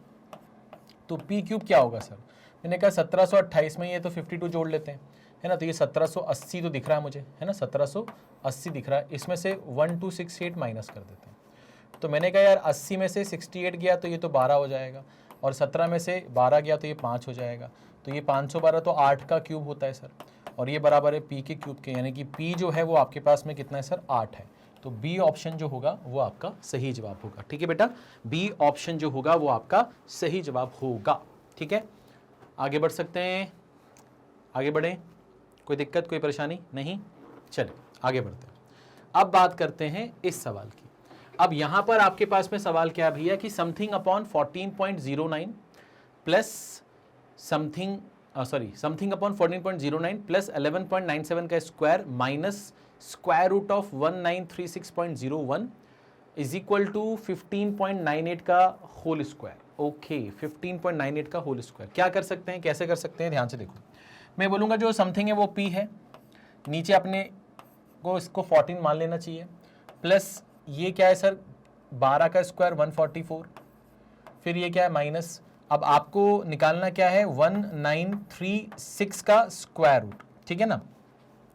तो पी क्यूब क्या होगा सर, मैंने कहा 1728 में ये तो 52 जोड़ लेते हैं, है ना, तो ये 1780 तो दिख रहा है मुझे, है ना, 1780 दिख रहा है, इसमें से 1268 माइनस कर देते हैं। तो मैंने कहा यार 80 में से 68 गया तो ये तो 12 हो जाएगा, और 17 में से 12 गया तो ये 5 हो जाएगा, तो ये 512 तो 8 का क्यूब होता है सर, और ये बराबर है पी के क्यूब के, यानी कि पी जो है वो आपके पास में कितना है सर, 8 है। तो बी ऑप्शन जो होगा वो आपका सही जवाब होगा, ठीक है बेटा, बी ऑप्शन जो होगा वो आपका सही जवाब होगा, ठीक है। आगे बढ़ सकते हैं, आगे बढ़ें, कोई दिक्कत कोई परेशानी नहीं, चलिए आगे बढ़ते हैं। अब बात करते हैं इस सवाल की। अब यहां पर आपके पास में सवाल क्या भैया कि something upon 14.09 plus something something upon 14.09 plus 11.97 का square minus square root of 1936.01 is equal to 15.98 का होल स्क्वायर। ओके, 15.98 का होल स्क्वायर क्या कर सकते हैं, कैसे कर सकते हैं, ध्यान से देखो। मैं बोलूँगा जो समथिंग है वो p है, नीचे अपने को इसको 14 मान लेना चाहिए, प्लस ये क्या है सर 12 का स्क्वायर 144, फिर ये क्या है माइनस, अब आपको निकालना क्या है 1936 का स्क्वायर रूट, ठीक है ना,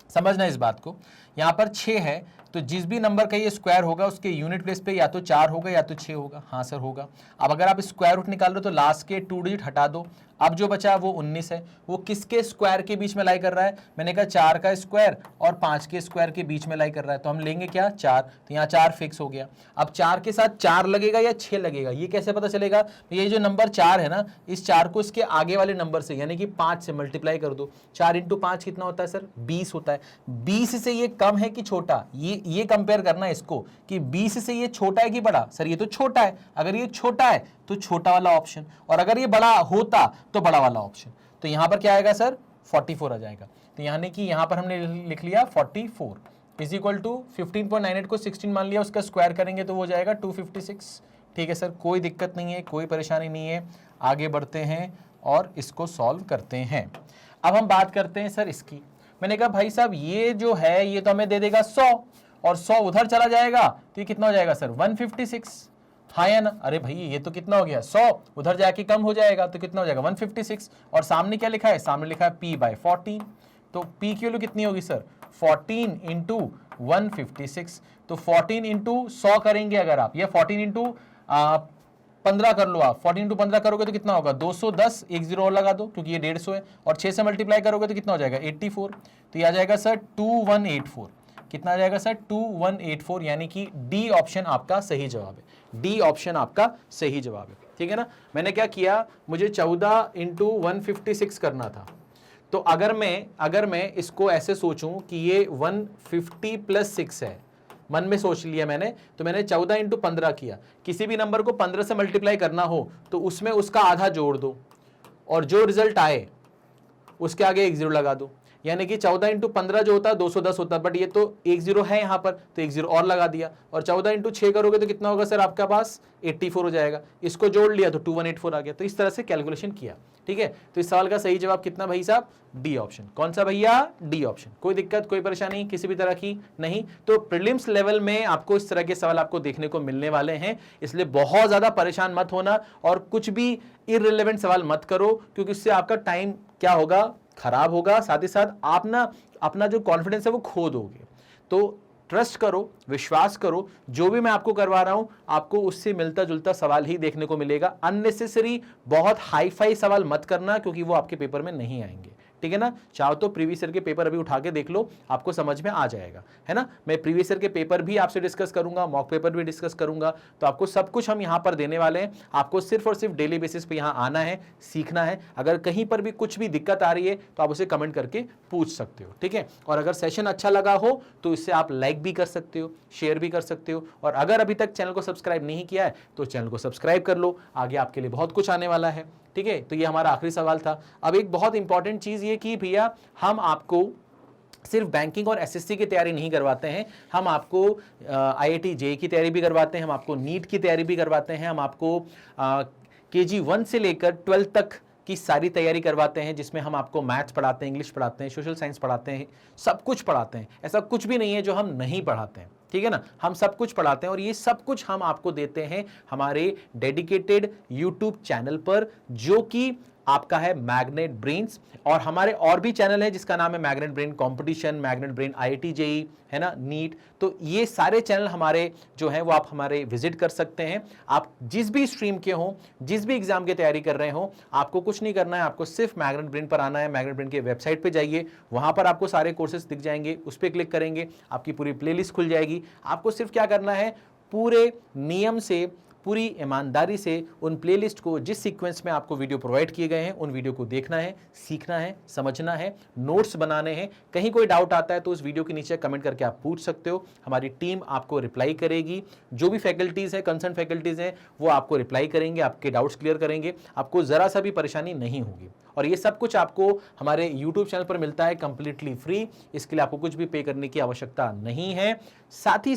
समझना इस बात को। यहाँ पर 6 है तो जिस भी नंबर का ये स्क्वायर होगा उसके यूनिट प्लेस पे या तो 4 होगा या तो 6 होगा, हाँ सर होगा। अब अगर आप स्क्वायर रूट निकाल रहे हो तो लास्ट के 2 डिजिट हटा दो, अब जो बचा वो 19 है, वो किसके स्क्वायर के बीच में लाई कर रहा है, मैंने कहा 4 का स्क्वायर और 5 के स्क्वायर के बीच में लाई कर रहा है, तो हम लेंगे क्या 4, तो यहाँ 4 फिक्स हो गया। अब 4 के साथ 4 लगेगा या 6 लगेगा, ये कैसे पता चलेगा, ये जो नंबर 4 है ना, इस 4 को इसके आगे वाले नंबर से यानी कि 5 से मल्टीप्लाई कर दो। 4 इंटू 5 कितना होता है सर 20 होता है। 20 से ये कम है कि छोटा, ये कंपेयर करना है इसको कि 20 से ये छोटा है कि बड़ा, सर ये तो छोटा है, अगर ये छोटा है तो छोटा वाला ऑप्शन, और अगर ये बड़ा होता तो बड़ा वाला ऑप्शन। तो यहां पर क्या आएगा सर 44 आ जाएगा, तो यानी कि यहां पर हमने लिख लिया 44 इज इक्वल टू 15.98 को 16 मान लिया, उसका स्क्वायर करेंगे तो वो जाएगा 256, ठीक है सर, कोई दिक्कत नहीं है, कोई परेशानी नहीं है। आगे बढ़ते हैं और इसको सॉल्व करते हैं। अब हम बात करते हैं सर इसकी, मैंने कहा भाई साहब ये जो है ये तो हमें दे देगा 100 और 100 उधर चला जाएगा तो ये कितना हो जाएगा सर 156, हाँ या ना, अरे भाई ये तो कितना हो गया 100 उधर जाके कम हो जाएगा तो कितना हो जाएगा 156, और सामने क्या लिखा है, सामने लिखा है p/14, तो p की वैल्यू कितनी होगी सर 14 इंटू 156, तो 14 इंटू 100 करेंगे अगर आप, या 14 इंटू 15 कर लो आप, 14 इंटू 15 करोगे तो कितना होगा 210, एक जीरो और लगा दो क्योंकि ये 150 है, और 6 से मल्टीप्लाई करोगे तो कितना हो जाएगा 84, तो ये आ जाएगा सर 2184, कितना आ जाएगा सर 2184, यानी कि डी ऑप्शन आपका सही जवाब है, डी ऑप्शन आपका सही जवाब है, ठीक है ना। मैंने क्या किया, मुझे 14 इंटू 156 करना था, तो अगर मैं इसको ऐसे सोचूं कि ये 150 प्लस 6 है, मन में सोच लिया मैंने, तो मैंने 14 इंटू 15 किया। किसी भी नंबर को 15 से मल्टीप्लाई करना हो तो उसमें उसका आधा जोड़ दो और जो रिजल्ट आए उसके आगे एक जीरो लगा दो, यानी कि 14 इंटू 15 जो होता है 210 होता है, बट ये तो एक जीरो है यहाँ पर तो एक जीरो और लगा दिया, और 14 इंटू 6 करोगे तो कितना होगा सर आपका पास 84 हो जाएगा, इसको जोड़ लिया तो 2184 आ गया। तो इस तरह से कैलकुलेशन किया, ठीक है। तो इस सवाल का सही जवाब कितना भाई साहब, डी ऑप्शन। कौन सा भैया, डी ऑप्शन। कोई दिक्कत कोई परेशानी किसी भी तरह की नहीं। तो प्रीलिम्स लेवल में आपको इस तरह के सवाल आपको देखने को मिलने वाले हैं, इसलिए बहुत ज्यादा परेशान मत होना और कुछ भी इररिलेवेंट सवाल मत करो, क्योंकि इससे आपका टाइम क्या होगा, खराब होगा, साथ ही साथ आप ना अपना जो कॉन्फिडेंस है वो खो दोगे। तो ट्रस्ट करो, विश्वास करो, जो भी मैं आपको करवा रहा हूं आपको उससे मिलता जुलता सवाल ही देखने को मिलेगा। अननेसेसरी बहुत हाई फाई सवाल मत करना, क्योंकि वो आपके पेपर में नहीं आएंगे, ठीक है ना। चाहो तो प्रीवियस ईयर के पेपर अभी उठा के देख लो, आपको समझ में आ जाएगा, है ना। मैं प्रीवियस ईयर के पेपर भी आपसे डिस्कस करूंगा, मॉक पेपर भी डिस्कस करूंगा, तो आपको सब कुछ हम यहाँ पर देने वाले हैं। आपको सिर्फ और सिर्फ डेली बेसिस पे यहाँ आना है, सीखना है। अगर कहीं पर भी कुछ भी दिक्कत आ रही है तो आप उसे कमेंट करके पूछ सकते हो, ठीक है। और अगर सेशन अच्छा लगा हो तो इससे आप लाइक भी कर सकते हो, शेयर भी कर सकते हो, और अगर अभी तक चैनल को सब्सक्राइब नहीं किया है तो चैनल को सब्सक्राइब कर लो, आगे आपके लिए बहुत कुछ आने वाला है, ठीक है। तो ये हमारा आखिरी सवाल था। अब एक बहुत इंपॉर्टेंट चीज ये कि भैया हम आपको सिर्फ बैंकिंग और एसएससी की तैयारी नहीं करवाते हैं, हम आपको आईआईटी जेईई की तैयारी भी करवाते हैं, हम आपको नीट की तैयारी भी करवाते हैं, हम आपको KG 1 से लेकर 12 तक की सारी तैयारी करवाते हैं, जिसमें हम आपको मैथ्स पढ़ाते हैं, इंग्लिश पढ़ाते हैं, सोशल साइंस पढ़ाते हैं, सब कुछ पढ़ाते हैं। ऐसा कुछ भी नहीं है जो हम नहीं पढ़ाते हैं, ठीक है ना। हम सब कुछ पढ़ाते हैं और ये सब कुछ हम आपको देते हैं हमारे डेडिकेटेड यूट्यूब चैनल पर, जो कि आपका है मैग्नेट ब्रेन्स। और हमारे और भी चैनल है जिसका नाम है magnet brain competition, magnet brain IIT JEE, है ना, नीट। तो ये सारे चैनल हमारे जो हैं वो आप हमारे विजिट कर सकते हैं। आप जिस भी स्ट्रीम के हों, जिस भी एग्जाम की तैयारी कर रहे हो, आपको कुछ नहीं करना है, आपको सिर्फ मैग्नेट ब्रेन पर आना है। मैग्नेट ब्रेन के वेबसाइट पे जाइए, वहां पर आपको सारे कोर्सेज दिख जाएंगे, उस पर क्लिक करेंगे, आपकी पूरी प्लेलिस्ट खुल जाएगी। आपको सिर्फ क्या करना है, पूरे नियम से, पूरी ईमानदारी से उन प्लेलिस्ट को, जिस सीक्वेंस में आपको वीडियो प्रोवाइड किए गए हैं, उन वीडियो को देखना है, सीखना है, समझना है, नोट्स बनाने हैं। कहीं कोई डाउट आता है तो उस वीडियो के नीचे कमेंट करके आप पूछ सकते हो, हमारी टीम आपको रिप्लाई करेगी। जो भी फैकल्टीज है, कंसर्न फैकल्टीज हैं, वो आपको रिप्लाई करेंगे, आपके डाउट्स क्लियर करेंगे, आपको जरा सा भी परेशानी नहीं होगी। और ये सब कुछ आपको हमारे यूट्यूब चैनल पर मिलता है कंप्लीटली फ्री। इसके लिए आपको कुछ भी पे करने की आवश्यकता नहीं है। साथ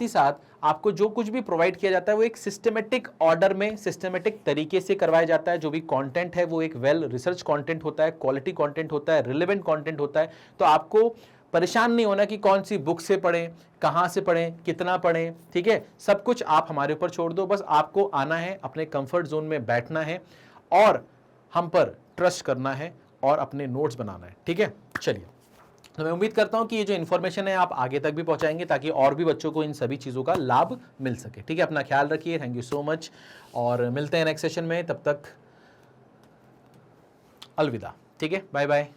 ही साथ आपको जो कुछ भी प्रोवाइड किया जाता है वो एक सिस्टमेटिक ऑर्डर में, सिस्टमेटिक तरीके से करवाया जाता है। जो भी कंटेंट है वो एक वेल रिसर्च कंटेंट होता है, क्वालिटी कंटेंट होता है, रिलेवेंट कंटेंट होता है। तो आपको परेशान नहीं होना कि कौन सी बुक से पढ़ें, कहां से पढ़ें, कितना पढ़ें, ठीक है। सब कुछ आप हमारे ऊपर छोड़ दो, बस आपको आना है, अपने कंफर्ट जोन में बैठना है और हम पर ट्रस्ट करना है और अपने नोट्स बनाना है, ठीक है। चलिए, तो मैं उम्मीद करता हूं कि ये जो इन्फॉर्मेशन है आप आगे तक भी पहुंचाएंगे, ताकि और भी बच्चों को इन सभी चीज़ों का लाभ मिल सके, ठीक है। अपना ख्याल रखिए, थैंक यू सो मच, और मिलते हैं नेक्स्ट सेशन में। तब तक अलविदा, ठीक है, बाय बाय।